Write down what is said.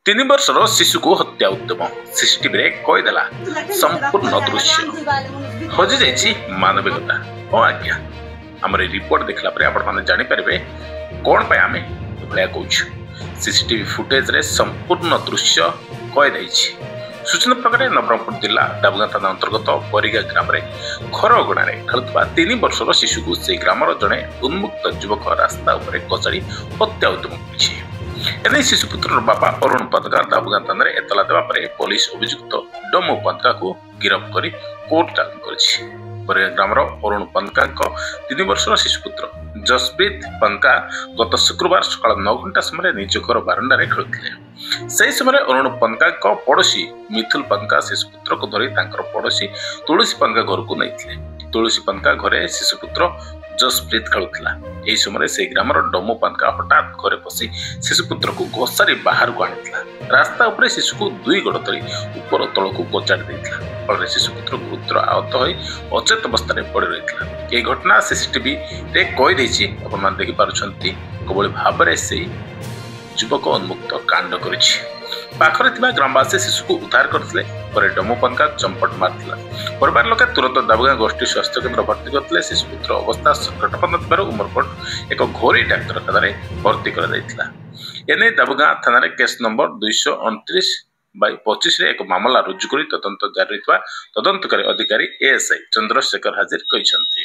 तीन वर्षर शिशु को हत्या उद्यम सीसीटीवी रे कईदेला संपूर्ण दृश्य हजि जाइछि मानविकता। हाँ आज्ञा आमर रिपोर्ट देखला परे आपण माने जानि परिबे कोन पे आमे भलिया कहूछु। सीसीटीवी फुटेज रे संपूर्ण दृश्य कैद होइछि। सूचना प्रकार नवरंगपुर जिला डाबुगा थाना अंतर्गत परिगा ग्राम रे खरगणा रे खेलुवा 3 वर्षर शिशु को से ग्रामर जड़े उन्मुक्त युवक रास्ता उपरे कचड़ी हत्या उद्यम करिछि। एने शिशुपुत्र बाबा अरुण पदका डाबुगा थाना रे एतला देबा परे पुलिस अभियुक्त डमो पदका को गिरफ्त करी कोर्ट चालान करिछि। परिगा ग्रामर अरुण पदका 3 वर्षर शिशुपुत्र जसप्रीत पनका गत शुक्रवार सकाल 9 घंटा समय निज घर बारंडा रे खेलुथिले। से समय अरुण पनका पड़ोशी मिथुल पनका शिशुपुत्र को धरी तांकर पड़ोशी तुलसी पनका घर को नैथिले। तुलसी पनका घरे शिशुपुत्र जसप्रीत खेलुथिला। एही समय से ग्रामर डमो पनका हठात घरे पसी शिशुपुत्र को घोषारी बाहर को आनिथिला। रास्ता उपरे शिशु को 2 गोड़ धरी ऊपर तल को कोचाड़ी देथिला। फल शिशुपुत्र गुरुतर आहत होई अचेत अवस्था पड़ी रहिथिला। ए घटना सीसीटीवी रे कई देछि। अपन मान देखि पारुछंती कोबळे भाबरे से युवक उन्मुक्त कांड करिछि। पाखरे थिबा ग्रामवासी शिशु को उद्धार करथिले। परे डमो पनका चंपट मारथिला। परिवार लोके तुरंत दाबुगा गोष्ठी स्वास्थ्य केंद्र भर्ती करथिले। शिशुपुत्र अवस्था संकटापन्न थिबार उमरकोट एक घोरी डाक्तरखाना रे भर्ती करा दैथिला। एने दाबुगा थाना रे केस नंबर 229/25 रे एक मामला रुजु करी तदंत जारी रहितबा तदंतकारी अधिकारी एएसआई चंद्रशेखर हाजिर कहिसंती।